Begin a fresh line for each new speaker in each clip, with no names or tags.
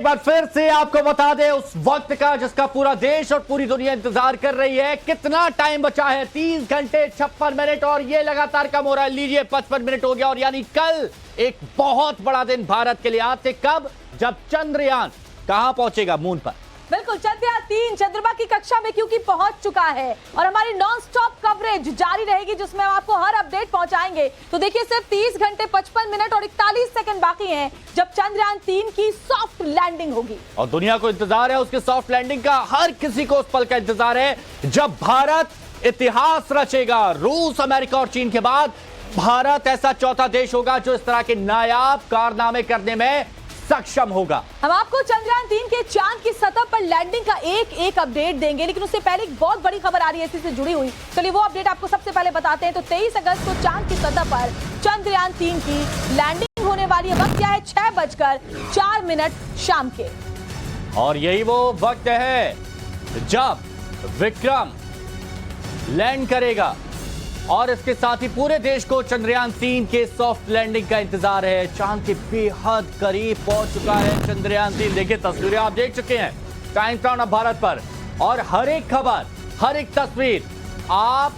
एक बार फिर से आपको बता दें उस वक्त का जिसका पूरा देश और पूरी दुनिया इंतजार कर रही है। कितना टाइम बचा है? 30 घंटे 56 मिनट और ये लगातार कम हो रहा है। लीजिए 55 मिनट हो गया और यानी कल एक बहुत बड़ा दिन भारत के लिए। आज से कब? जब चंद्रयान कहां पहुंचेगा? मून पर।
बिल्कुल, चंद्रयान 3 चंद्रमा की कक्षा में क्योंकि पहुंच चुका है और हमारी नॉन स्टॉप कवरेज जारी रहेगी जिसमें हम आपको हर अपडेट पहुंचाएंगे। तो देखिए सिर्फ 30 घंटे 55 मिनट और 41 सेकंड बाकी हैं जब चंद्रयान 3 की सॉफ्ट लैंडिंग होगी
और दुनिया को इंतजार है उसके सॉफ्ट लैंडिंग का। हर किसी को उस पल का इंतजार है जब भारत इतिहास रचेगा। रूस, अमेरिका और चीन के बाद भारत ऐसा चौथा देश होगा जो इस तरह के नायाब कारनामे करने में सक्षम होगा।
हम आपको चंद्रयान 3 के चांद की सतह पर लैंडिंग का एक अपडेट देंगे, लेकिन उससे पहले एक बहुत बड़ी खबर आ रही है इसी से जुड़ी हुई। चलिए वो अपडेट आपको सबसे पहले बताते हैं। तो 23 अगस्त को चांद की सतह पर चंद्रयान 3 की लैंडिंग होने वाली है। वक्त क्या है? 6:04 शाम के।
और यही वो वक्त है जब विक्रम लैंड करेगा और इसके साथ ही पूरे देश को चंद्रयान 3 के सॉफ्ट लैंडिंग का इंतजार है। चांद के बेहद करीब पहुंच चुका है चंद्रयान 3। देखिए तस्वीरें आप देख चुके हैं टाइम्स नाउ भारत पर और हर एक खबर, हर एक तस्वीर आप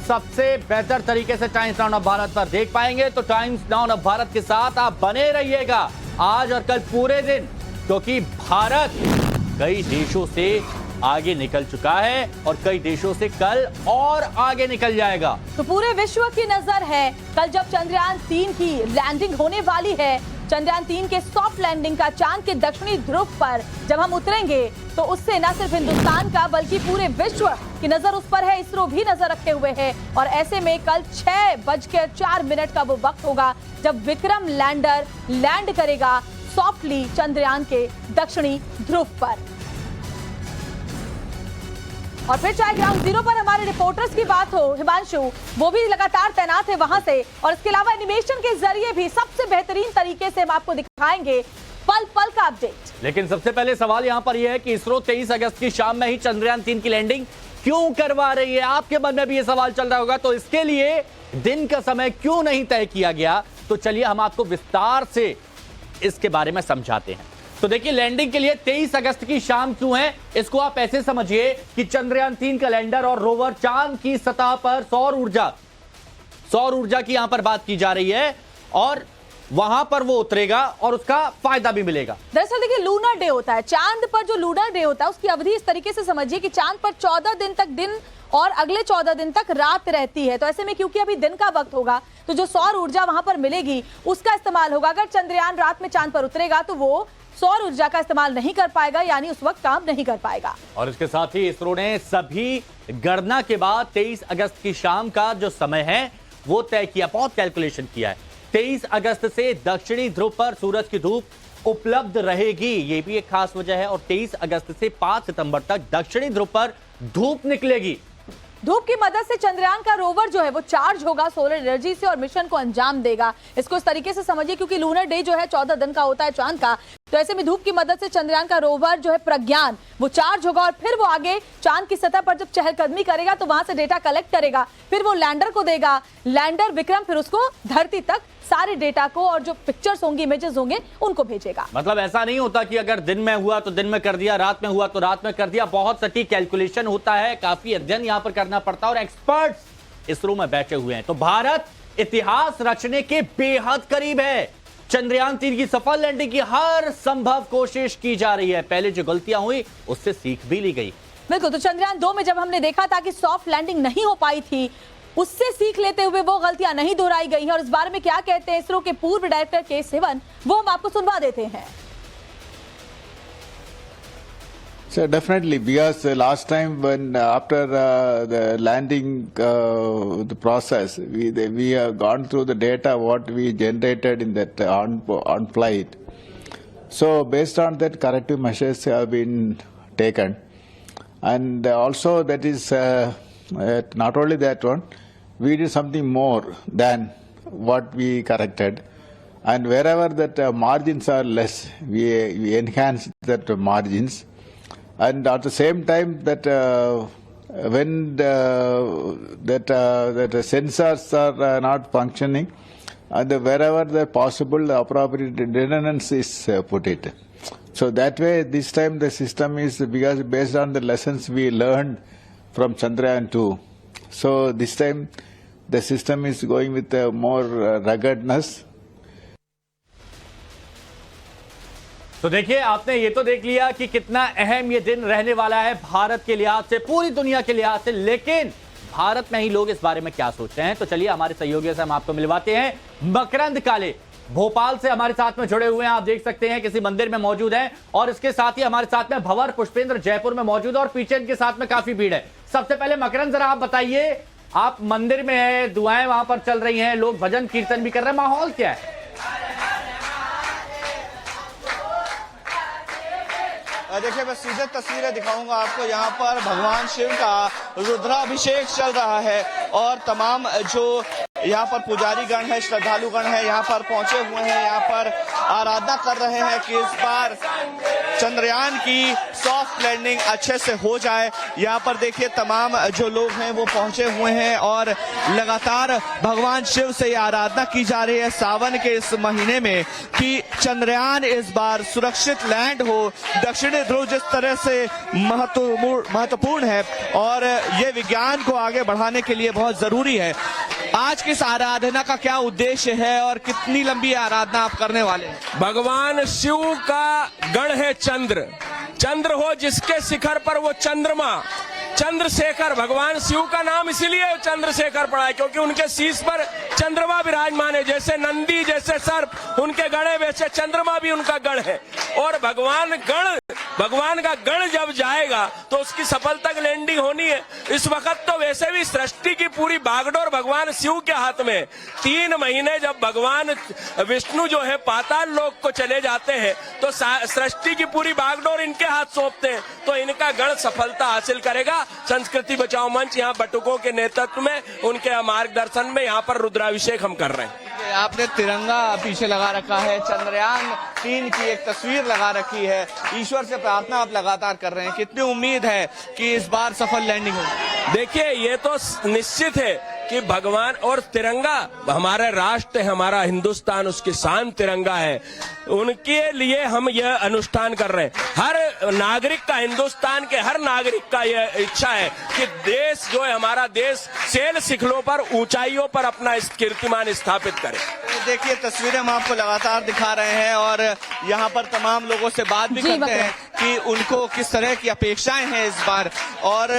सबसे बेहतर तरीके से टाइम्स नाउ भारत पर देख पाएंगे। तो टाइम्स नाउ भारत के साथ आप बने रहिएगा आज और कल पूरे दिन, क्योंकि भारत कई देशों से आगे निकल चुका है और कई देशों से कल और आगे निकल जाएगा।
तो पूरे विश्व की नजर है कल जब चंद्रयान 3 की लैंडिंग होने वाली है। चंद्रयान 3 के सॉफ्ट लैंडिंग का चांद के दक्षिणी ध्रुव पर जब हम उतरेंगे तो उससे न सिर्फ हिंदुस्तान का बल्कि पूरे विश्व की नजर उस पर है। इसरो भी नजर रखे हुए है और ऐसे में कल 6:04 का वो वक्त होगा जब विक्रम लैंडर लैंड करेगा सॉफ्टली चंद्रयान के दक्षिणी ध्रुव पर। और फिर चाहे ग्राउंड जीरो पर हमारे रिपोर्टर्स की बात हो, हिमांशु वो भी लगातार तैनात है वहां से, और इसके अलावा एनिमेशन के जरिए भी सबसे बेहतरीन तरीके से हम आपको दिखाएंगे पल पल का अपडेट।
लेकिन सबसे पहले सवाल यहां पर यह है कि इसरो 23 अगस्त की शाम में ही चंद्रयान 3 की लैंडिंग क्यों करवा रही है? आपके मन में भी यह सवाल चल रहा होगा। तो इसके लिए दिन का समय क्यों नहीं तय किया गया? तो चलिए हम आपको विस्तार से इसके बारे में समझाते हैं। तो देखिए लैंडिंग के लिए 23 अगस्त की शाम क्यों है, इसको आप ऐसे समझिए कि चंद्रयान 3 का लैंडर और रोवर चांद की सतह पर सौर ऊर्जा की यहां पर बात की जा रही है और वहां पर वो उतरेगा और उसका फायदा भी मिलेगा।
दरअसल देखिए लूनर डे होता है, चांद पर जो लूनर डे होता है उसकी अवधि इस तरीके से समझिए कि चांद पर 14 दिन तक दिन और अगले 14 दिन तक रात रहती है। तो ऐसे में क्योंकि अभी दिन का वक्त होगा तो जो सौर ऊर्जा वहां पर मिलेगी उसका इस्तेमाल होगा। अगर चंद्रयान रात में चांद पर उतरेगा तो वो सौर ऊर्जा का इस्तेमाल नहीं कर पाएगा, यानी उस वक्त काम नहीं कर पाएगा।
और इसके साथ ही इसरो ने सभी गणना के बाद 23 अगस्त की शाम का जो समय है वो तय किया, बहुत कैलकुलेशन किया है। 23 अगस्त से दक्षिणी ध्रुव पर सूरज की धूप उपलब्ध रहेगी, ये भी एक खास वजह है। और 23 अगस्त से 5 सितंबर तक दक्षिणी ध्रुव पर धूप निकलेगी।
धूप की मदद से चंद्रयान का रोवर जो है वो चार्ज होगा सोलर एनर्जी से और मिशन को अंजाम देगा। इसको इस तरीके से समझिए क्योंकि लूनर डे जो है 14 दिन का होता है चांद का, तो ऐसे में धूप की मदद से चंद्रयान का रोवर जो है प्रज्ञान वो चार्ज होगा और फिर वो आगे चांद की सतह पर जब चहलकदमी करेगा तो वहां से डेटा कलेक्ट करेगा, फिर वो लैंडर को देगा। लैंडर विक्रम फिर उसको धरती तक सारे डेटा को और जो पिक्चर्स होंगी, इमेजेस होंगे उनको भेजेगा।
मतलब ऐसा नहीं होता कि अगर दिन में हुआ तो दिन में कर दिया, रात में हुआ तो रात में कर दिया। बहुत सटीक कैलकुलेशन होता है, काफी अध्ययन यहां पर करना पड़ता है और एक्सपर्ट्स इसरो में बैठे हुए हैं। तो भारत इतिहास रचने के बेहद करीब है। चंद्रयान 3 की सफल लैंडिंग की हर संभव कोशिश की जा रही है। पहले जो गलतियां हुई उससे सीख भी ली गई।
बिल्कुल, तो चंद्रयान 2 में जब हमने देखा था कि सॉफ्ट लैंडिंग नहीं हो पाई थी, उससे सीख लेते हुए वो गलतियां नहीं दोहराई गई हैं। और इस बारे में क्या कहते हैं इसरो के पूर्व डायरेक्टर के सिवन, वो हम आपको सुनवा देते हैं।
So definitely, because last time when after the landing the process, we have gone through the data what we generated in that on flight. So based on that, corrective measures have been taken, and also that is not only that one, we did something more than what we corrected, and wherever that margins are less, we enhanced that margins. And at the same time that when that sensors are not functioning, and wherever possible, the appropriate redundancy is put it. So that way, this time the system is because based on the lessons we learned from Chandrayaan 2. So this time the system is going with a more ruggedness.
तो देखिए, आपने ये तो देख लिया कि कितना अहम ये दिन रहने वाला है भारत के लिहाज से, पूरी दुनिया के लिहाज से, लेकिन भारत में ही लोग इस बारे में क्या सोचते हैं, तो चलिए हमारे सहयोगियों से हम आपको मिलवाते हैं। मकरंद काले भोपाल से हमारे साथ में जुड़े हुए हैं, आप देख सकते हैं किसी मंदिर में मौजूद हैं, और इसके साथ ही हमारे साथ में भंवर पुष्पेंद्र जयपुर में मौजूद है, और पीछे इनके साथ में काफी भीड़ है। सबसे पहले मकरंद, जरा आप बताइए, आप मंदिर में है, दुआएं वहां पर चल रही हैं, लोग भजन कीर्तन भी कर रहे हैं, माहौल क्या है?
देखिए, मैं सीधे तस्वीरें दिखाऊंगा आपको। यहाँ पर भगवान शिव का रुद्राभिषेक चल रहा है और तमाम जो यहाँ पर पुजारी गण है, श्रद्धालु गण है, यहाँ पर पहुंचे हुए हैं, यहाँ पर आराधना कर रहे हैं कि इस बार चंद्रयान की सॉफ्ट लैंडिंग अच्छे से हो जाए। यहाँ पर देखिए तमाम जो लोग हैं वो पहुंचे हुए हैं और लगातार भगवान शिव से ये आराधना की जा रही है सावन के इस महीने में कि चंद्रयान इस बार सुरक्षित लैंड हो। दक्षिणी ध्रुव जिस तरह से महत्वपूर्ण है और ये विज्ञान को आगे बढ़ाने के लिए बहुत जरूरी है। आज की इस आराधना का क्या उद्देश्य है और कितनी लंबी आराधना आप करने वाले हैं?
भगवान शिव का गण है चंद्र। चंद्र हो जिसके शिखर पर वो चंद्रमा, चंद्रशेखर। भगवान शिव का नाम इसीलिए चंद्रशेखर पड़ा है क्योंकि उनके शीश पर चंद्रमा विराजमान है। जैसे नंदी, जैसे सर्प उनके गण है, वैसे चंद्रमा भी उनका गण है। और भगवान का गण जब जाएगा तो उसकी सफलता की लैंडिंग होनी है। इस वक्त तो वैसे भी सृष्टि की पूरी बागडोर भगवान शिव के हाथ में। 3 महीने जब भगवान विष्णु जो है पाताल लोक को चले जाते हैं तो सृष्टि की पूरी बागडोर इनके हाथ सौंपते हैं, तो इनका गण सफलता हासिल करेगा। संस्कृति बचाओ मंच यहाँ बटुकों के नेतृत्व में, उनके मार्गदर्शन में यहाँ पर रुद्राभिषेक हम कर रहे हैं।
आपने तिरंगा पीछे लगा रखा है, चंद्रयान 3 की एक तस्वीर लगा रखी है, ईश्वर से प्रार्थना आप लगातार कर रहे हैं। कितनी उम्मीद है कि इस बार सफल लैंडिंग होगी?
देखिए, ये तो निश्चित है कि भगवान और तिरंगा हमारा राष्ट्र है, हमारा हिंदुस्तान, उसकी शान तिरंगा है। उनके लिए हम यह अनुष्ठान कर रहे हैं। हर नागरिक का, हिंदुस्तान के हर नागरिक का यह इच्छा है कि देश जो है हमारा देश सेल शिखरों पर, ऊंचाइयों पर अपना कीर्तिमान स्थापित करे।
देखिए तस्वीरें हम आपको लगातार दिखा रहे हैं और यहाँ पर तमाम लोगों से बात भी करते हैं कि उनको किस तरह की अपेक्षाएं हैं इस बार, और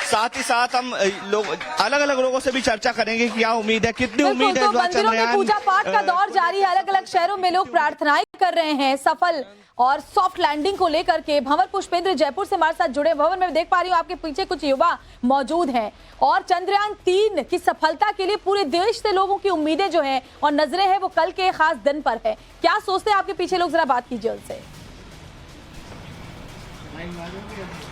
साथ ही साथ हम लोग अलग अलग लोगों से भी चर्चा करेंगे कि क्या उम्मीद है, कितनी उम्मीद है।
तो मंदिरों में पूजा पाठ का दौर जारी है, अलग अलग शहरों में लोग प्रार्थनाएं कर रहे हैं सफल और सॉफ्ट लैंडिंग को लेकर के। भंवर पुष्पेंद्र जयपुर से हमारे साथ जुड़े। भंवर, मैं देख पा रही हूँ आपके पीछे कुछ युवा मौजूद हैं और चंद्रयान 3 की सफलता के लिए पूरे देश से लोगों की उम्मीदें जो हैं और नजरें हैं वो कल के खास दिन पर है। क्या सोचते हैं आपके पीछे लोग, जरा बात कीजिए उनसे।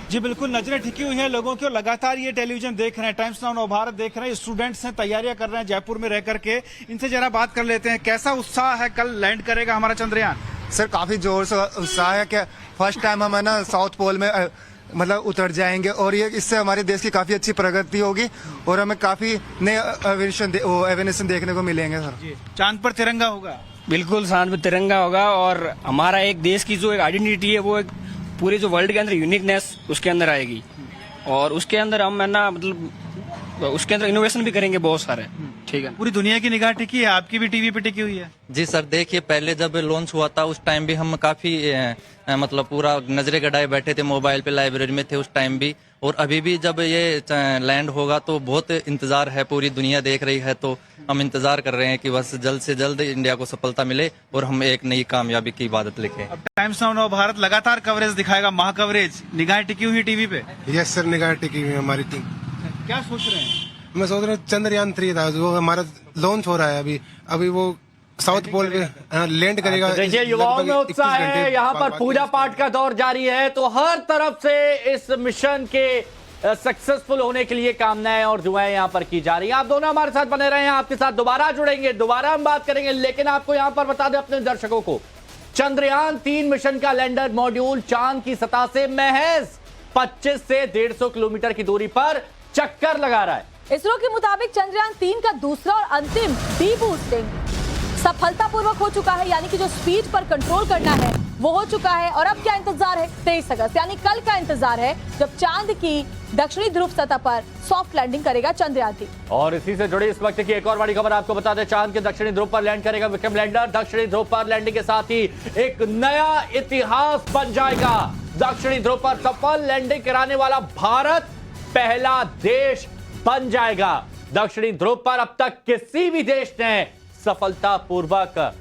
जी बिल्कुल, नजरें टिकी हुई हैं लोगों की और लगातार ये टेलीविजन देख रहे हैं, टाइम्स नाउ नव भारत देख रहे हैं। स्टूडेंट्स हैं, तैयारियां कर रहे हैं जयपुर में रह करके। इनसे जरा बात कर लेते हैं, कैसा उत्साह है, कल लैंड करेगा हमारा चंद्रयान?
सर काफी जोर से उत्साह है कि फर्स्ट टाइम हम है ना साउथ पोल में मतलब उतर जाएंगे और ये इससे हमारे देश की काफी अच्छी प्रगति होगी और हमें काफी नए अवेनेशन देखने को मिलेंगे। सर
चांद पर तिरंगा होगा?
बिल्कुल, चांद पर तिरंगा होगा और हमारा एक देश की जो एक आइडेंटिटी है वो एक पूरे जो वर्ल्ड के अंदर यूनिकनेस उसके अंदर आएगी और उसके अंदर हम है ना मतलब उसके अंदर इनोवेशन भी करेंगे बहुत सारे। ठीक है,
पूरी दुनिया की निगाह टिकी है, आपकी भी टीवी पे टिकी हुई है?
जी सर, देखिए पहले जब लॉन्च हुआ था उस टाइम भी हम काफी मतलब पूरा नजरे गड़ाए बैठे थे, मोबाइल पे लाइब्रेरी में थे उस टाइम भी, और अभी भी जब ये लैंड होगा तो बहुत इंतजार है, पूरी दुनिया देख रही है, तो हम इंतजार कर रहे हैं कि बस जल्द से जल्द इंडिया को सफलता मिले और हम एक नई कामयाबी की इबादत लिखें।
अब टाइम्स नाउ नव भारत लगातार कवरेज दिखाएगा, महा कवरेज, निगाहें टिकी हुई टीवी पे?
यस सर, निगाह टिकी हुई है हमारी टीम।
क्या सोच रहे हैं?
मैं सोच रहा हूँ चंद्रयान 3 था जो हमारा लॉन्च हो रहा है, अभी वो साउथ पोल पे लैंड करेगा।
देखिए युवाओं में उत्साह है, यहाँ पर पूजा पाठ का दौर जारी है, तो हर तरफ से इस मिशन के सक्सेसफुल होने के लिए कामनाएं और दुआएं यहाँ पर की जा रही हैं। आप दोनों हमारे साथ बने रहे हैं, आपके साथ दोबारा जुड़ेंगे, दोबारा हम बात करेंगे, लेकिन आपको यहाँ पर बता दें अपने दर्शकों को, चंद्रयान 3 मिशन का लैंडर मॉड्यूल चांद की सतह से महज 25 से 150 किलोमीटर की दूरी पर चक्कर लगा रहा है।
इसरो के मुताबिक चंद्रयान 3 का दूसरा और अंतिम डी बूस्टिंग सफलतापूर्वक हो चुका है, यानी कि जो स्पीड पर कंट्रोल करना है वो हो चुका है और अब क्या इंतजार है? 23 अगस्त यानी कल का इंतजार है जब चांद की दक्षिणी ध्रुव सतह पर सॉफ्ट लैंडिंग करेगा चंद्रयान 3।
और इसी से जुड़ी इस वक्त की एक और बड़ी खबर आपको बता दें, चांद के दक्षिणी ध्रुव पर लैंड करेगा विक्रम लैंडर। दक्षिणी ध्रुव पर लैंडिंग के साथ ही एक नया इतिहास बन जाएगा। दक्षिणी ध्रुव पर सफल लैंडिंग कराने वाला भारत पहला देश बन जाएगा। दक्षिणी ध्रुव पर अब तक किसी भी देश ने सफलतापूर्वक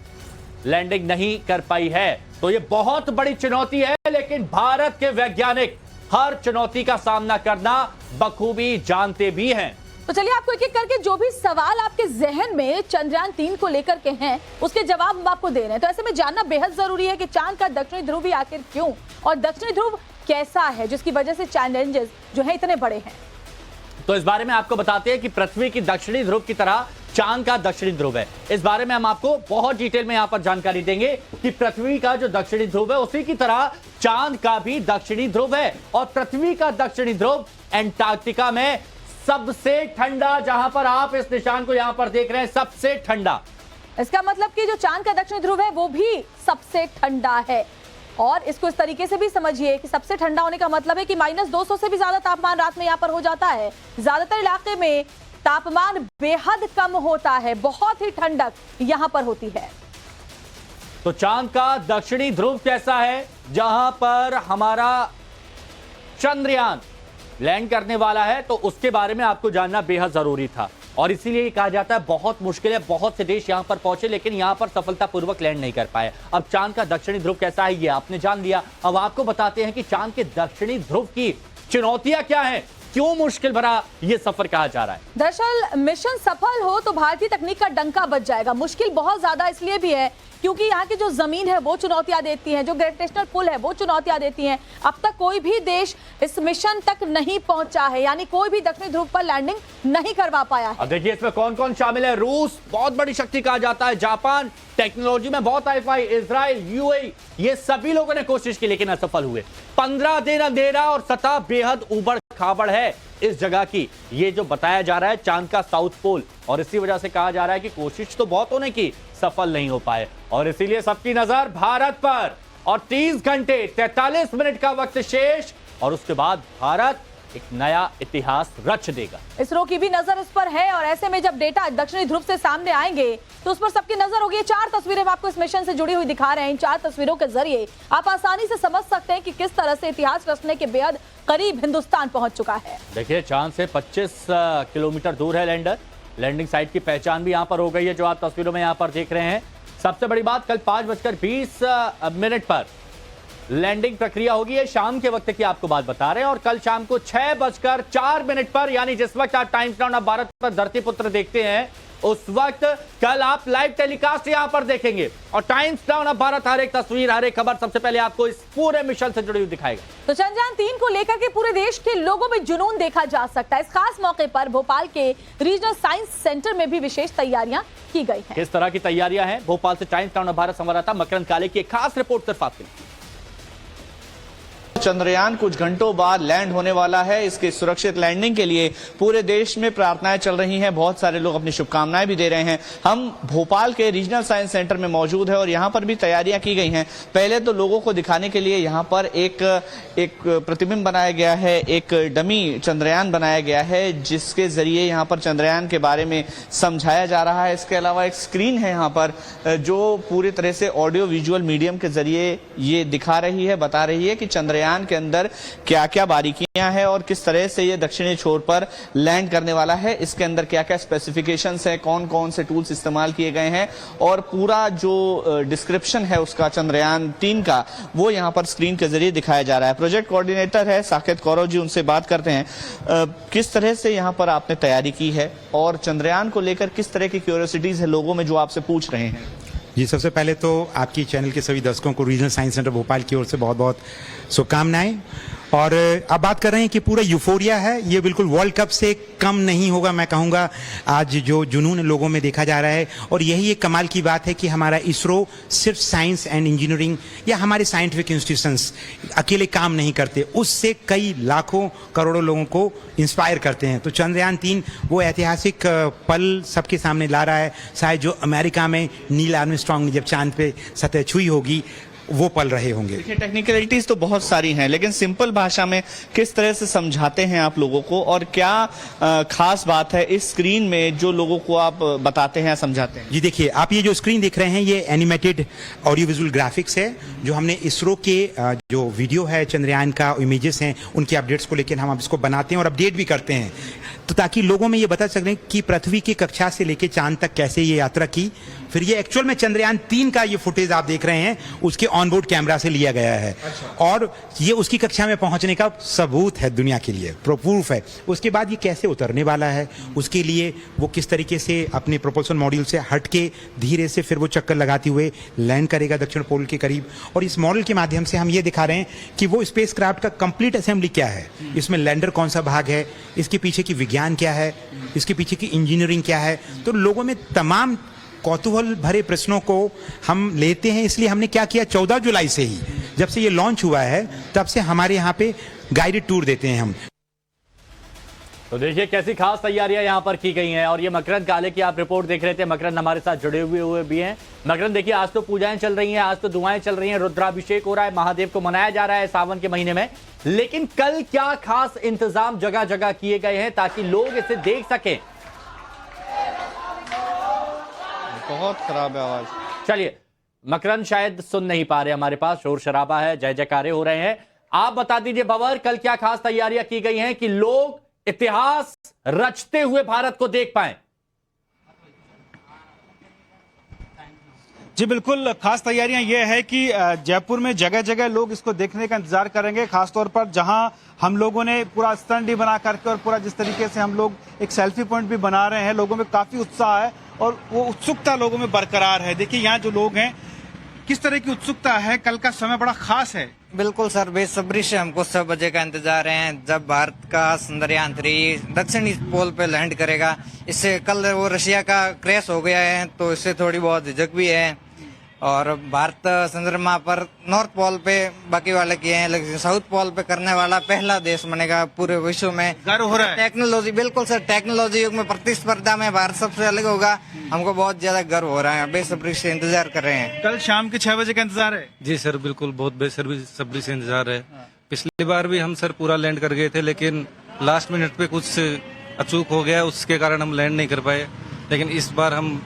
लैंडिंग नहीं कर पाई है, तो ये बहुत बड़ी चुनौती है, लेकिन भारत के वैज्ञानिक हर चुनौती का सामना करना बखूबी जानते भी हैं।
तो चलिए आपको एक एक करके जो भी सवाल आपके जहन में चंद्रयान 3 को लेकर के हैं उसके जवाब हम आपको दे रहे हैं। तो ऐसे में जानना बेहद जरूरी है कि चांद का दक्षिणी ध्रुव भी आखिर क्यों और दक्षिणी ध्रुव कैसा है जिसकी वजह से चैलेंजेस जो है इतने बड़े हैं।
तो इस बारे में आपको बताते हैं कि पृथ्वी की दक्षिणी ध्रुव की तरह चांद का दक्षिणी ध्रुव है। इस बारे में हम आपको बहुत डिटेल में यहां पर जानकारी देंगे कि पृथ्वी का जो दक्षिणी ध्रुव है उसी की तरह चांद का भी दक्षिणी ध्रुव है। और पृथ्वी का दक्षिणी ध्रुव एंटार्क्टिका में सबसे ठंडा, जहां पर आप इस निशान को यहां पर देख रहे हैं, सबसे ठंडा।
इसका मतलब कि जो चांद का दक्षिणी ध्रुव है वो भी सबसे ठंडा है। और इसको इस तरीके से भी समझिए कि सबसे ठंडा होने का मतलब है कि -200 से भी ज्यादा तापमान रात में यहाँ पर हो जाता है। ज्यादातर इलाके में तापमान बेहद कम होता है, बहुत ही ठंडक यहाँ पर होती है।
तो चांद का दक्षिणी ध्रुव कैसा है, जहां पर हमारा चंद्रयान लैंड करने वाला है, तो उसके बारे में आपको जानना बेहद जरूरी था। और इसीलिए कहा जाता है बहुत मुश्किल है, बहुत से देश यहां पर पहुंचे लेकिन यहां पर सफलतापूर्वक लैंड नहीं कर पाए। अब चांद का दक्षिणी ध्रुव कैसा है ये आपने जान लिया। अब आपको बताते हैं कि चांद के दक्षिणी ध्रुव की चुनौतियां क्या हैं, क्यों मुश्किल भरा ये सफर कहा जा रहा है।
दरअसल मिशन सफल हो तो भारतीय तकनीक का डंका बज जाएगा। मुश्किल बहुत ज्यादा इसलिए भी है क्योंकि यहाँ की जो जमीन है वो चुनौतियां देती है, जो ग्रेविटेशनल पुल है वो चुनौतियां देती हैं। अब तक कोई भी देश इस मिशन तक नहीं पहुंचा है, यानी कोई भी दक्षिणी ध्रुव पर लैंडिंग नहीं करवा पाया है।
अब देखिए इसमें कौन कौन शामिल है। रूस बहुत बड़ी शक्ति कहा जाता है, जापान टेक्नोलॉजी में बहुत हाईफाई, इजराइल, यूएई, ये सभी लोगों ने कोशिश की लेकिन असफल हुए। 15 दिन अंधेरा और सतह बेहद उबड़ खाबड़ है इस जगह की, ये जो बताया जा रहा है चांद का साउथ पोल। और इसी वजह से कहा जा रहा है कि कोशिश तो बहुत होने की, सफल नहीं हो पाए। और इसीलिए सबकी नजर भारत पर। और 30 घंटे 43 मिनट का वक्त शेष, और उसके बाद भारत एक नया इतिहास रच देगा।
इसरो की भी नजर इस पर है। और ऐसे में जब डेटा दक्षिणी ध्रुव से सामने आएंगे तो उस पर सबकी नजर होगी। 4 तस्वीरें आपको इस मिशन से जुड़ी हुई दिखा रहे हैं। इन 4 तस्वीरों के जरिए आप आसानी से समझ सकते हैं कि किस तरह से इतिहास रचने के बेहद करीब हिंदुस्तान पहुंच चुका है।
देखिए चांद से 25 किलोमीटर दूर है लैंडर। लैंडिंग साइट की पहचान भी यहाँ पर हो गई है, जो आप तस्वीरों में यहाँ पर देख रहे हैं। सबसे बड़ी बात, कल 5:20 पर लैंडिंग प्रक्रिया होगी। ये शाम के वक्त की आपको बात बता रहे हैं। और कल शाम को 6:04 पर, यानी जिस वक्त आप टाइम्स नाउ ऑफ भारत पर धरती पुत्र देखते हैं उस वक्त कल आप लाइव टेलीकास्ट यहां पर देखेंगे। और टाइम्स नाउ ऑफ भारत हर एक तस्वीर, हर एक खबर सबसे पहले आपको इस पूरे मिशन से जुड़ी हुई दिखाएगा।
तो चंद्रयान 3 को लेकर के पूरे देश के लोगों में जुनून देखा जा सकता है। इस खास मौके पर भोपाल के रीजनल साइंस सेंटर में भी विशेष तैयारियां की गई हैं।
किस तरह की तैयारियां हैं, भोपाल से टाइम्स नाउ ऑफ भारत संवाददाता मकरंद काले की एक खास रिपोर्ट सिर्फ आपके लिए।
चंद्रयान कुछ घंटों बाद लैंड होने वाला है। इसके सुरक्षित लैंडिंग के लिए पूरे देश में प्रार्थनाएं चल रही हैं। बहुत सारे लोग अपनी शुभकामनाएं भी दे रहे हैं। हम भोपाल के रीजनल साइंस सेंटर में मौजूद है और यहां पर भी तैयारियां की गई हैं। पहले तो लोगों को दिखाने के लिए यहां पर एक प्रतिबिंब बनाया गया है, एक डमी चंद्रयान बनाया गया है, जिसके जरिए यहां पर चंद्रयान के बारे में समझाया जा रहा है। इसके अलावा एक स्क्रीन है यहां पर जो पूरी तरह से ऑडियो विजुअल मीडियम के जरिए ये दिखा रही है, बता रही है कि चंद्रयान के अंदर क्या क्या बारीकियां हैं और किस तरह से ये दक्षिणी छोर पर लैंड करने वाला है। इसके अंदर क्या क्या स्पेसिफिकेशंस हैं, कौन कौन से टूल्स इस्तेमाल किए गए हैं, और पूरा जो डिस्क्रिप्शन है उसका चंद्रयान 3 का, वो यहां पर स्क्रीन के जरिए दिखाया जा रहा है। प्रोजेक्ट कोऑर्डिनेटर है साकेत कौरव जी, उनसे बात करते हैं। किस तरह से यहां पर आपने तैयारी की है और चंद्रयान को लेकर किस तरह की क्यूरियोसिटीज है लोगों में जो आपसे पूछ रहे हैं?
जी, सबसे पहले तो आपकी चैनल के सभी दर्शकों को रीजनल साइंस सेंटर भोपाल की ओर से बहुत बहुत शुभकामनाएं। और अब बात कर रहे हैं कि पूरा यूफोरिया है, ये बिल्कुल वर्ल्ड कप से कम नहीं होगा। मैं कहूँगा आज जो जुनून लोगों में देखा जा रहा है, और यही एक कमाल की बात है कि हमारा इसरो सिर्फ साइंस एंड इंजीनियरिंग या हमारे साइंटिफिक इंस्टीट्यूशंस अकेले काम नहीं करते, उससे कई लाखों करोड़ों लोगों को इंस्पायर करते हैं। तो चंद्रयान 3 वो ऐतिहासिक पल सबके सामने ला रहा है। शायद जो अमेरिका में नील आर्मस्ट्रांग ने जब चांद पे सतह छुई होगी, वो पल रहे होंगे।
देखिए टेक्निकलिटीज तो बहुत सारी हैं, लेकिन सिंपल भाषा में किस तरह से समझाते हैं आप लोगों को, और क्या खास बात है इस स्क्रीन में जो लोगों को आप बताते हैं, समझाते हैं?
जी देखिए, आप ये जो स्क्रीन देख रहे हैं ये एनिमेटेड ऑडियो विजुअल ग्राफिक्स है, जो हमने इसरो के जो वीडियो है चंद्रयान का, इमेजेस हैं, उनके अपडेट्स को लेकर हम इसको बनाते हैं और अपडेट भी करते हैं, तो ताकि लोगों में ये बता सकें कि पृथ्वी की कक्षा से लेकर चांद तक कैसे ये यात्रा की। फिर ये एक्चुअल में चंद्रयान 3 का ये फुटेज आप देख रहे हैं उसके ऑनबोर्ड कैमरा से लिया गया है। और ये उसकी कक्षा में पहुंचने का सबूत है दुनिया के लिए, प्रूफ है। उसके बाद ये कैसे उतरने वाला है, उसके लिए वो किस तरीके से अपने प्रोपल्शन मॉड्यूल से हट के धीरे से फिर वो चक्कर लगाते हुए लैंड करेगा दक्षिण पोल के करीब। और इस मॉडल के माध्यम से हम ये दिखा रहे हैं कि वो स्पेसक्राफ्ट का कंप्लीट असेंबली क्या है, इसमें लैंडर कौन सा भाग है, इसके पीछे की विज्ञान क्या है, इसके पीछे की इंजीनियरिंग क्या है। तो लोगों में तमाम कौतूहल भरे प्रश्नों को हम लेते हैं, इसलिए हमने क्या किया, 14 जुलाई से ही जब से ये लॉन्च हुआ है तब से हमारे यहाँ पे गाइडेड टूर देते हैं हम।
तो देखिए कैसी खास तैयारियां यहां पर की गई हैं। और ये मकरंद काले की आप रिपोर्ट देख रहे थे, मकरंद हमारे साथ जुड़े हुए भी हैं। मकरंद देखिए, आज तो पूजाएं चल रही हैं, आज तो दुआएं चल रही हैं, रुद्राभिषेक हो रहा है, महादेव को मनाया जा रहा है सावन के महीने में, लेकिन कल क्या खास इंतजाम जगह जगह किए गए हैं ताकि लोग इसे देख सकें?
बहुत खराब है आवाज।
चलिए, मकरंद शायद सुन नहीं पा रहे, हमारे पास शोर शराबा है, जय जयकारे हो रहे हैं। आप बता दीजिए भंवर, कल क्या खास तैयारियां की गई हैं कि लोग इतिहास रचते हुए भारत को देख पाएं?
जी बिल्कुल, खास तैयारियां ये है कि जयपुर में जगह जगह लोग इसको देखने का इंतजार करेंगे, खासतौर पर जहां हम लोगों ने पूरा स्टैंड भी बना करके और पूरा जिस तरीके से हम लोग एक सेल्फी पॉइंट भी बना रहे हैं, लोगों में काफी उत्साह है और वो उत्सुकता लोगों में बरकरार है। देखिए यहाँ जो लोग हैं, किस तरह की उत्सुकता है, कल का समय बड़ा खास है।
बिल्कुल सर, बेसब्री से हमको 6 बजे का इंतजार है जब भारत का चंद्रयान 3 दक्षिणी पोल पे लैंड करेगा। इससे कल वो रशिया का क्रैश हो गया है तो इससे थोड़ी बहुत झिझक भी है, और भारत चंद्रमा पर नॉर्थ पोल पे बाकी वाले किए हैं, लेकिन साउथ पोल पे करने वाला पहला देश बनेगा पूरे विश्व में।
गर्व हो रहा है।
टेक्नोलॉजी, बिल्कुल सर, टेक्नोलॉजी युग में प्रतिस्पर्धा में भारत सबसे अलग होगा, हमको बहुत ज्यादा गर्व हो रहा है, बेसब्री से इंतजार कर रहे हैं।
कल शाम के 6 बजे का इंतजार है।
जी सर, बिल्कुल बहुत बेसब्री से इंतजार है। पिछली बार भी हम सर पूरा लैंड कर गए थे, लेकिन लास्ट मिनट पे कुछ अचूक हो गया, उसके कारण हम लैंड नहीं कर पाए, लेकिन इस बार हम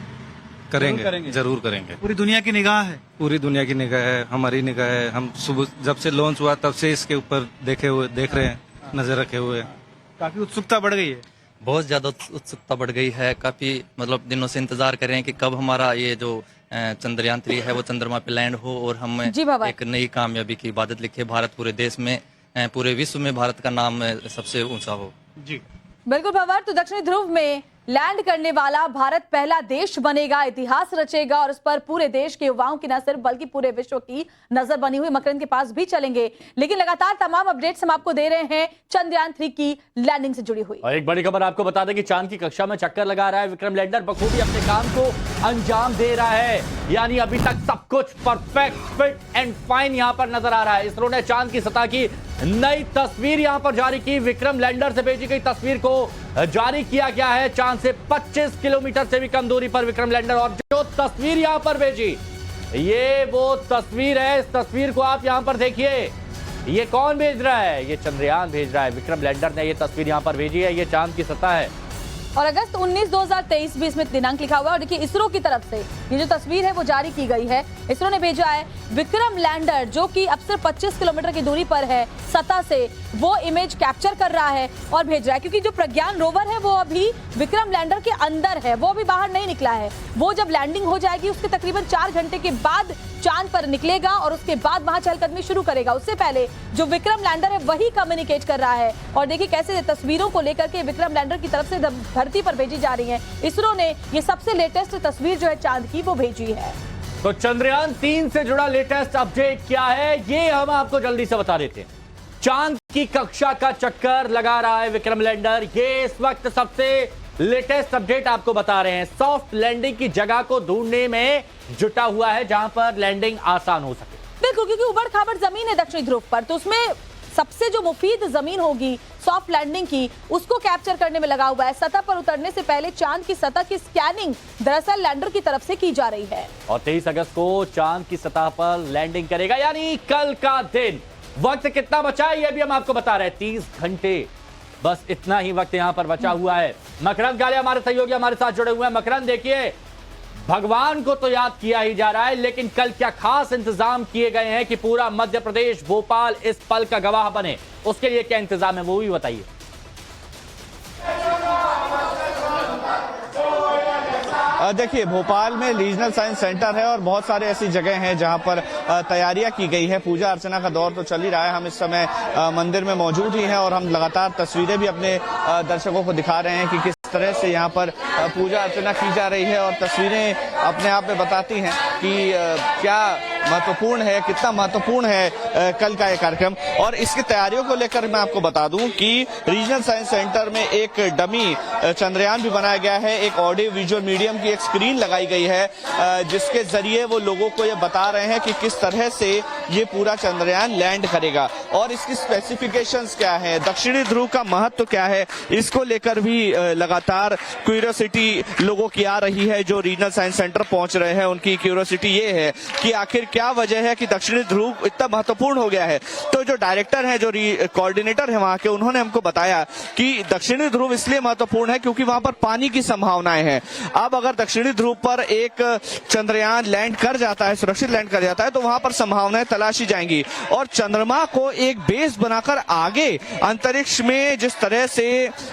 करेंगे, जरूर करेंगे।
पूरी दुनिया की निगाह है।
पूरी दुनिया की निगाह है, हमारी निगाह है। हम सुबह जब से लॉन्च हुआ तब से इसके ऊपर देख रहे हैं, नजर रखे हुए।
काफी उत्सुकता बढ़ गई है।
बहुत ज्यादा उत्सुकता बढ़ गई है, काफी मतलब दिनों से इंतजार कर रहे हैं कि कब हमारा ये जो चंद्रयान 3 है वो चंद्रमा पे लैंड हो और हम एक नई कामयाबी की इबादत लिखे, भारत पूरे देश में, पूरे विश्व में भारत का नाम सबसे ऊंचा हो।
जी
बिल्कुल भंवर, तो दक्षिणी ध्रुव में लैंड करने वाला भारत पहला देश बनेगा, इतिहास रचेगा और उस पर पूरे देश के युवाओं की न सिर्फ बल्कि पूरे विश्व की नजर बनी हुई। मकरंद के पास भी चलेंगे, लेकिन लगातार तमाम अपडेट्स हम आपको दे रहे हैं चंद्रयान 3 की लैंडिंग से जुड़ी हुई।
और एक बड़ी खबर आपको बता दें कि चांद की कक्षा में चक्कर लगा रहा है विक्रम लैंडर, बखूबी अपने काम को अंजाम दे रहा है, यानी अभी तक सब कुछ परफेक्ट, फिट एंड फाइन यहां पर नजर आ रहा है। इसरो ने चांद की सतह की नई तस्वीर यहां पर जारी की, विक्रम लैंडर से भेजी गई तस्वीर को जारी किया गया है। चांद से 25 किलोमीटर से भी कम दूरी पर विक्रम लैंडर, और जो तस्वीर यहां पर भेजी ये वो तस्वीर है। इस तस्वीर को आप यहां पर देखिए, ये कौन भेज रहा है? ये चंद्रयान भेज रहा है, विक्रम लैंडर ने ये तस्वीर यहां पर भेजी है। ये चांद की सतह है
और अगस्त 19, 2023 भी इसमें दिनांक लिखा हुआ है। और देखिए इसरो की तरफ से ये जो तस्वीर है वो जारी की गई है। इसरो ने भेजा है विक्रम लैंडर, जो कि अब सिर्फ 25 किलोमीटर की दूरी पर है सतह से, वो इमेज कैप्चर कर रहा है और भेज रहा है, क्योंकि जो प्रज्ञान रोवर है वो अभी विक्रम लैंडर के अंदर है, वो अभी बाहर नहीं निकला है। वो जब लैंडिंग हो जाएगी उसके तकरीबन 4 घंटे के बाद चांद पर निकलेगा और उसके बाद वहां चहलकदमी शुरू करेगा। उससे पहले जो विक्रम लैंडर है वही कम्युनिकेट कर रहा है। और देखिए कैसे तस्वीरों को लेकर के विक्रम लैंडर की तरफ से धरती पर भेजी जा रही है। इसरो ने ये सबसे लेटेस्ट तस्वीर जो है चांद की वो भेजी है।
तो चंद्रयान 3 से जुड़ा लेटेस्ट अपडेट क्या है ये हम आपको जल्दी से बता देते हैं। चांद की कक्षा का चक्कर लगा रहा है विक्रम लैंडर, ये इस वक्त सबसे लेटेस्ट अपडेट आपको बता रहे हैं। सॉफ्ट लैंडिंग की जगह को ढूंढने में जुटा हुआ है जहां पर लैंडिंग आसान हो सके।
बिल्कुल, क्योंकि उबड़ खाबड़ जमीन है दक्षिणी ध्रुव पर, तो उसमें सबसे जो मुफीद जमीन होगी सॉफ्ट लैंडिंग की, उसको कैप्चर करने में लगा हुआ है। सतह पर उतरने से पहले चांद की सतह की स्कैनिंग दरअसल लैंडर की तरफ से की जा रही है।
और 23 अगस्त को चांद की सतह पर लैंडिंग करेगा, यानी कल का दिन। वक्त कितना बचा है ये भी हम आपको बता रहे हैं, 30 घंटे, बस इतना ही वक्त यहां पर बचा हुआ है। मकरंद गाले हमारे सहयोगी हमारे साथ जुड़े हुए हैं। मकरंद, देखिए भगवान को तो याद किया ही जा रहा है, लेकिन कल क्या खास इंतजाम किए गए हैं कि पूरा मध्य प्रदेश, भोपाल इस पल का गवाह बने, उसके लिए क्या इंतजाम है वो भी बताइए।
देखिए, भोपाल में रीजनल साइंस सेंटर है और बहुत सारे ऐसी जगह हैं जहां पर तैयारियां की गई है। पूजा अर्चना का दौर तो चल ही रहा है। हम इस समय मंदिर में मौजूद ही हैं और हम लगातार तस्वीरें भी अपने दर्शकों को दिखा रहे हैं कि किस तरह से यहाँ पर पूजा अर्चना की जा रही है। और तस्वीरें अपने आप में बताती हैं कि क्या महत्वपूर्ण है, कितना महत्वपूर्ण है कल का ये कार्यक्रम। और इसकी तैयारियों को लेकर मैं आपको बता दूं कि रीजनल साइंस सेंटर में एक डमी चंद्रयान भी बनाया गया है। एक ऑडियो विजुअल मीडियम की एक स्क्रीन लगाई गई है जिसके जरिए वो लोगों को ये बता रहे हैं कि किस तरह से ये पूरा चंद्रयान लैंड करेगा और इसकी स्पेसिफिकेशंस क्या है, दक्षिणी ध्रुव का महत्व क्या है, इसको लेकर भी लगातार क्यूरियोसिटी लोगों की आ रही है। जो रीजनल साइंस सेंटर पहुंच रहे हैं उनकी क्यूरियोसिटी ये है कि आखिर क्या वजह है कि दक्षिणी ध्रुव इतना महत्वपूर्ण हो गया है। तो जो डायरेक्टर है, जो कोऑर्डिनेटर है वहां के, उन्होंने हमको बताया कि दक्षिणी ध्रुव इसलिए महत्वपूर्ण है क्योंकि वहां पर पानी की संभावनाएं हैं। अब अगर दक्षिणी ध्रुव पर एक चंद्रयान लैंड कर जाता है, सुरक्षित लैंड कर जाता है, तो वहां पर संभावनाएं तलाशी जाएंगी और चंद्रमा को एक बेस बनाकर आगे अंतरिक्ष में जिस तरह से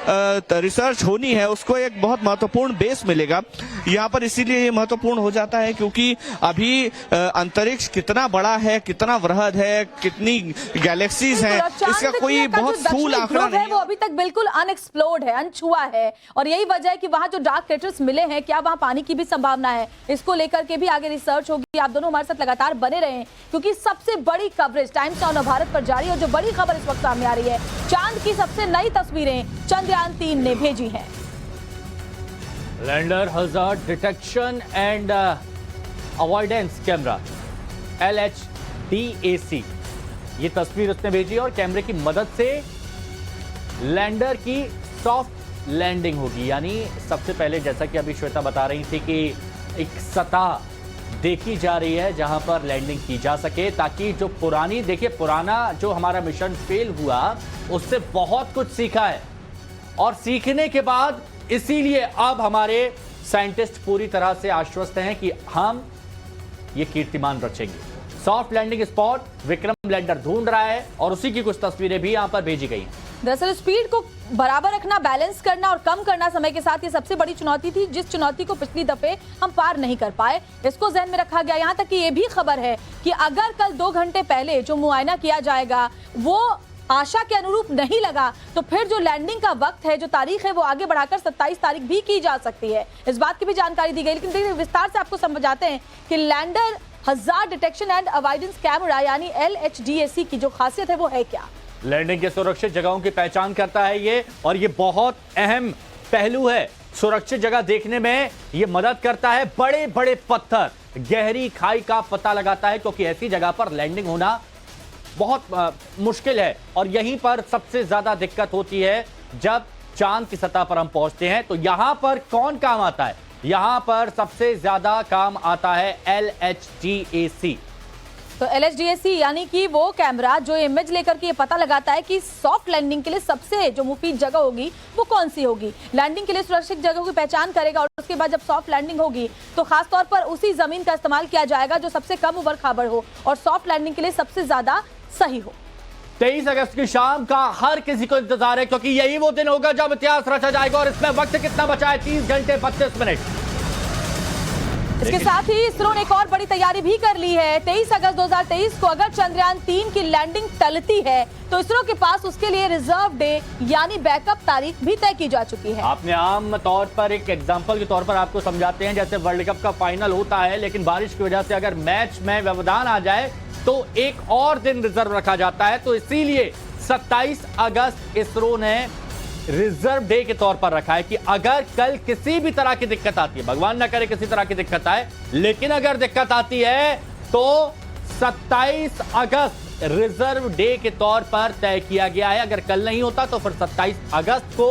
रिसर्च होनी है उसको एक बहुत महत्वपूर्ण बेस मिलेगा यहाँ पर। इसीलिए ये महत्वपूर्ण हो जाता है क्योंकि अभी अंतरिक्ष कितना बड़ा है, कितना वृहद है, कितनी गैलेक्सीज हैं, इसका कोई बहुत स्थूल आंकड़ा नहीं है।
वो अभी तक बिल्कुल अनएक्सप्लोर्ड है, अनछुआ है और यही वजह है कि वहां जो डार्क क्रेटर्स मिले हैं, क्या वहां पानी की भी संभावना है, इसको लेकर के भी आगे रिसर्च होगी। आप दोनों हमारे साथ लगातार बने रहें क्योंकि सबसे बड़ी कवरेज टाइम्स नाउ नवभारत पर जारी है और जो बड़ी खबर इस वक्त सामने आ रही है, चांद की सबसे नई तस्वीरें चंद्रयान 3 ने भेजी हैं।
Lander hazard detection and avoidance camera LHDAC, ये तस्वीर उसने भेजी और कैमरे की मदद से लैंडर की सॉफ्ट लैंडिंग होगी। यानी सबसे पहले, जैसा कि अभी श्वेता बता रही थी, कि एक सतह देखी जा रही है जहां पर लैंडिंग की जा सके, ताकि जो पुरानी, देखिए पुराना जो हमारा मिशन फेल हुआ उससे बहुत कुछ सीखा है और सीखने के बाद इसीलिए अब हमारे साइंटिस्ट पूरी तरह से आश्वस्त हैं कि हम ये कीर्तिमान रचेंगे। Soft landing spot Vikram lander ढूंढ रहा है और उसी की कुछ तस्वीरें भी यहां पर भेजी गई हैं।
दरअसल स्पीड को बराबर रखना, बैलेंस करना और कम करना समय के साथ, ये सबसे बड़ी चुनौती थी, जिस चुनौती को पिछली दफे हम पार नहीं कर पाए। इसको ध्यान में रखा गया। यहां तक कि ये भी खबर है कि अगर कल 2 घंटे पहले जो मुआयना किया जाएगा वो आशा के अनुरूप नहीं लगा तो फिर जो लैंडिंग का वक्त है, जो तारीख है, वो आगे बढ़ाकर 27 तारीख भी की जा सकती है। इस बात की भी जानकारी दी गई। लेकिन देखिए विस्तार से आपको समझाते हैं कि lander hazard detection and avoidance camera यानी LHDAC की जो खासियत है वो है क्या।
लैंडिंग के सुरक्षित जगहों की पहचान करता है ये, और ये बहुत अहम पहलू है। सुरक्षित जगह देखने में ये मदद करता है। बड़े बड़े पत्थर, गहरी खाई का पता लगाता है क्योंकि ऐसी जगह पर लैंडिंग होना बहुत मुश्किल है और यहीं पर सबसे ज्यादा दिक्कत होती है जब चांद की सतह पर हम पहुंचते हैं। तो यहां पर कौन काम आता है? यहां पर सबसे ज्यादा काम आता है LHDAC।
तो LHDAC यानी कि वो कैमरा जो इमेज लेकर के ये पता लगाता है कि सॉफ्ट लैंडिंग के लिए सबसे जो मुफीद जगह होगी वो कौन सी होगी। लैंडिंग के लिए सुरक्षित जगहों की पहचान करेगा और उसके बाद जब सॉफ्ट लैंडिंग होगी तो खासतौर पर उसी जमीन का इस्तेमाल किया जाएगा जो सबसे कम उबड़ खाबड़ हो और सॉफ्ट लैंडिंग के लिए सबसे ज्यादा सही हो।
23 अगस्त की शाम का हर किसी को इंतजार है क्योंकि यही वो दिन होगा जब इतिहास रचा जाएगा। और इसमें वक्त कितना बचा है? 30 घंटे 32 मिनट।
इसके साथ ही इसरो ने एक और बड़ी तैयारी भी कर ली है। 23 अगस्त 2023 को अगर चंद्रयान 3 की लैंडिंग टलती है तो इसरो के पास उसके लिए रिजर्व डे यानी बैकअप तारीख भी तय की जा चुकी है।
आपने आम तौर पर एक एग्जांपल के तौर पर आपको समझाते हैं, जैसे वर्ल्ड कप का फाइनल होता है लेकिन बारिश की वजह से अगर मैच में व्यवधान आ जाए तो एक और दिन रिजर्व रखा जाता है। तो इसीलिए 27 अगस्त इसरो ने रिजर्व डे के तौर पर रखा है कि अगर कल किसी भी तरह की दिक्कत आती है, भगवान ना करे किसी तरह की दिक्कत आए, लेकिन अगर दिक्कत आती है तो 27 अगस्त रिजर्व डे के तौर पर तय किया गया है। अगर कल नहीं होता तो फिर 27 अगस्त को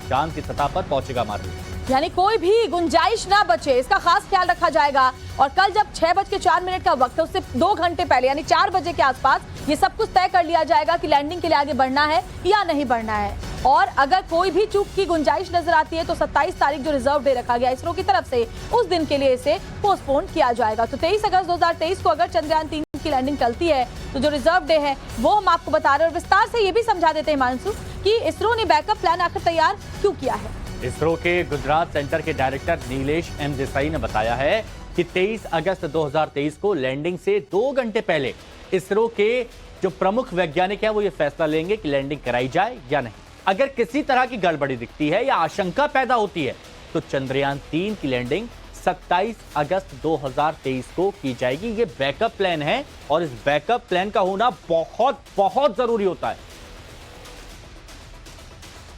चांद की सतह पर पहुंचेगा मार्ग,
यानी कोई भी गुंजाइश ना बचे, इसका खास ख्याल रखा जाएगा। और कल जब 6:04 का वक्त है, उससे 2 घंटे पहले यानी 4 बजे के आसपास ये सब कुछ तय कर लिया जाएगा कि लैंडिंग के लिए आगे बढ़ना है या नहीं बढ़ना है। और अगर कोई भी चूक की गुंजाइश नजर आती है तो 27 तारीख जो रिजर्व डे रखा गया इसरो की तरफ से, उस दिन के लिए इसे पोस्टपोन किया जाएगा। तो 23 अगस्त 2023 को अगर चंद्रयान 3 की लैंडिंग चलती है तो जो रिजर्व डे है वो हम आपको बता रहे हैं। और विस्तार से ये भी समझा देते हैं हिमांशु कि इसरो ने बैकअप प्लान आखिर तैयार क्यों किया है।
इसरो के गुजरात सेंटर के डायरेक्टर नीलेश एम देसाई ने बताया है कि 23 अगस्त 2023 को लैंडिंग से 2 घंटे पहले इसरो के जो प्रमुख वैज्ञानिक हैं वो ये फैसला लेंगे कि लैंडिंग कराई जाए या नहीं। अगर किसी तरह की गड़बड़ी दिखती है या आशंका पैदा होती है तो चंद्रयान 3 की लैंडिंग 27 अगस्त 2023 को की जाएगी। ये बैकअप प्लान है और इस बैकअप प्लान का होना बहुत बहुत जरूरी होता है।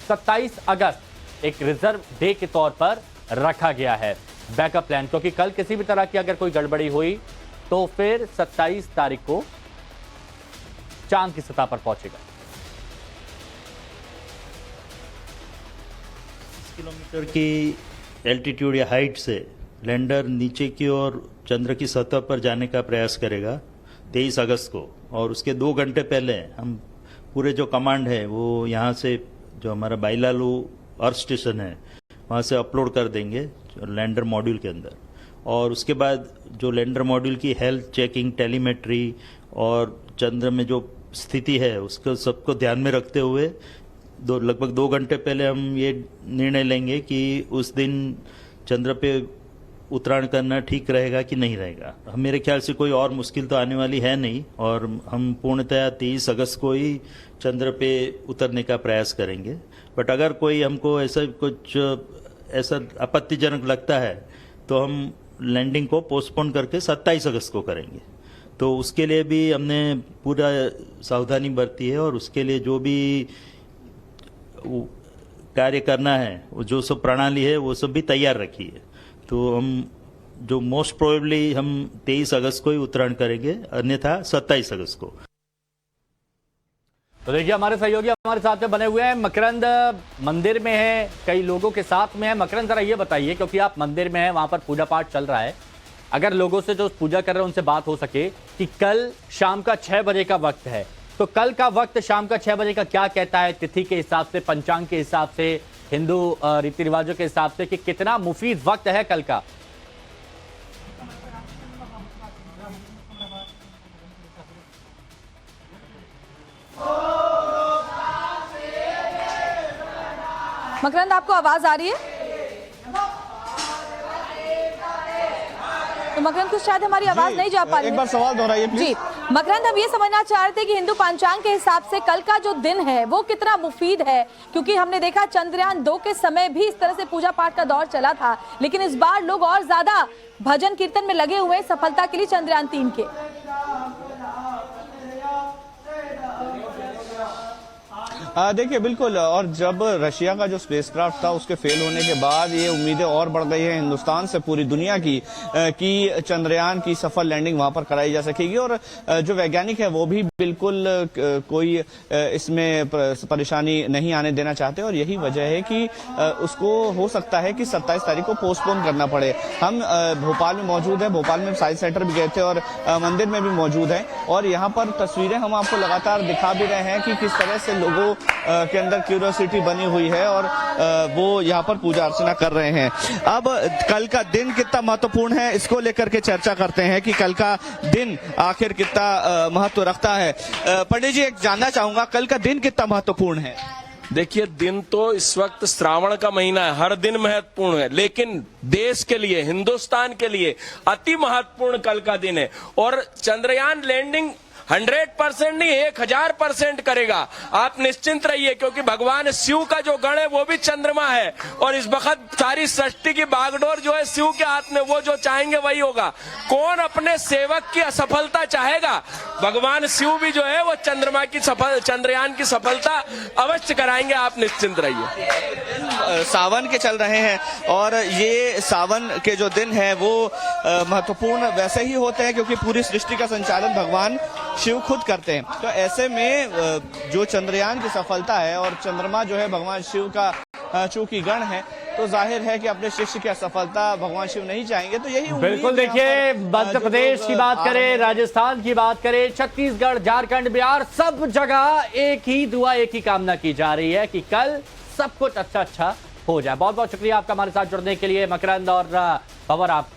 27 अगस्त एक रिजर्व डे के तौर पर रखा गया है बैकअप प्लान, क्योंकि कल किसी भी तरह की अगर कोई गड़बड़ी हुई तो फिर 27 तारीख को चांद की सतह पर पहुंचेगा।
किलोमीटर की एल्टीट्यूड या हाइट से लैंडर नीचे की ओर चंद्र की सतह पर जाने का प्रयास करेगा 23 अगस्त को। और उसके 2 घंटे पहले हम पूरे जो कमांड है वो यहाँ से जो हमारा बाइलालू अर्थ स्टेशन है वहाँ से अपलोड कर देंगे लैंडर मॉड्यूल के अंदर। और उसके बाद जो लैंडर मॉड्यूल की हेल्थ चेकिंग, टेलीमेट्री और चंद्र में जो स्थिति है उसको सबको ध्यान में रखते हुए लगभग 2 घंटे पहले हम ये निर्णय लेंगे कि उस दिन चंद्र पे उतराण करना ठीक रहेगा कि नहीं रहेगा। मेरे ख्याल से कोई और मुश्किल तो आने वाली है नहीं और हम पूर्णतया 23 अगस्त को ही चंद्र पे उतरने का प्रयास करेंगे। बट अगर कोई हमको ऐसा आपत्तिजनक लगता है तो हम लैंडिंग को पोस्टपोन करके 27 अगस्त को करेंगे। तो उसके लिए भी हमने पूरा सावधानी बरती है और उसके लिए जो भी कार्य करना है, जो सब प्रणाली है वो सब भी तैयार रखी है। तो हम जो मोस्ट प्रोबेबली हम 23 अगस्त को ही उत्तरायण करेंगे, अन्यथा 27 अगस्त को।
तो देखिए हमारे सहयोगी हमारे साथ में बने हुए हैं। मकरंद मंदिर में है, कई लोगों के साथ में है। मकरंद जरा ये बताइए, क्योंकि आप मंदिर में हैं, वहां पर पूजा पाठ चल रहा है, अगर लोगों से जो पूजा कर रहे हैं उनसे बात हो सके कि कल शाम का 6 बजे का वक्त है, तो कल का वक्त शाम का 6 बजे का क्या कहता है तिथि के हिसाब से, पंचांग के हिसाब से, हिंदू रीति रिवाजों के हिसाब से, कि कितना मुफीद वक्त है कल का?
मकरंद, आपको आवाज आ रही है? तो मकरंद कुछ शायद हमारी आवाज नहीं जा पा रही है।
एक बार सवाल दोहराइए प्लीज।
जी मकरंद, हम ये समझना चाह रहे थे कि हिंदू पंचांग के हिसाब से कल का जो दिन है वो कितना मुफीद है, क्योंकि हमने देखा चंद्रयान 2 के समय भी इस तरह से पूजा पाठ का दौर चला था, लेकिन इस बार लोग और ज्यादा भजन कीर्तन में लगे हुए सफलता के लिए चंद्रयान 3 के।
देखिए बिल्कुल, और जब रशिया का जो स्पेसक्राफ्ट था उसके फेल होने के बाद ये उम्मीदें और बढ़ गई है हिंदुस्तान से पूरी दुनिया की कि चंद्रयान की सफल लैंडिंग वहां पर कराई जा सकेगी। और जो वैज्ञानिक है वो भी बिल्कुल कोई इसमें परेशानी नहीं आने देना चाहते, और यही वजह है कि उसको हो सकता है कि 27 तारीख को पोस्टपोन करना पड़े। हम भोपाल में मौजूद है, भोपाल में साइंस सेंटर भी गए थे और मंदिर में भी मौजूद है, और यहाँ पर तस्वीरें हम आपको लगातार दिखा भी रहे हैं कि किस तरह से लोगों के अंदर क्यूरियोसिटी बनी हुई है और वो यहाँ पर पूजा अर्चना कर रहे हैं। अब कल का दिन कितना महत्वपूर्ण है इसको लेकर के चर्चा करते हैं कि कल का दिन आखिर कितना महत्व रखता है। पंडित जी, एक जानना चाहूंगा, कल का दिन कितना महत्वपूर्ण है?
देखिए, दिन तो इस वक्त श्रावण का महीना है, हर दिन महत्वपूर्ण है, लेकिन देश के लिए, हिंदुस्तान के लिए अति महत्वपूर्ण कल का दिन है। और चंद्रयान लैंडिंग 100% नहीं 1000% करेगा, आप निश्चिंत रहिए, क्योंकि भगवान शिव का जो गण है वो भी चंद्रमा है, और इस वक्त सारी सृष्टि की बागडोर जो है शिव के हाथ में, वो जो चाहेंगे वही होगा। कौन अपने सेवक की असफलता चाहेगा? भगवान शिव भी जो है वो चंद्रयान की सफलता अवश्य कराएंगे, आप निश्चिंत रहिए।
सावन के चल रहे हैं और ये सावन के जो दिन है वो महत्वपूर्ण वैसे ही होते हैं, क्योंकि पूरी सृष्टि का संचालन भगवान शिव खुद करते हैं। तो ऐसे में जो चंद्रयान की सफलता है और चंद्रमा जो है भगवान शिव का चूंकि गण है, तो जाहिर है कि अपने शिष्य की असफलता भगवान शिव नहीं चाहेंगे। तो यही
बिल्कुल देखिए, मध्य प्रदेश की बात करें, राजस्थान की बात करें, छत्तीसगढ़, झारखंड, बिहार, सब जगह एक ही दुआ, एक ही कामना की जा रही है कि कल सब कुछ अच्छा हो जाए। बहुत बहुत शुक्रिया आपका हमारे साथ जुड़ने के लिए मकरंद और पवर। आप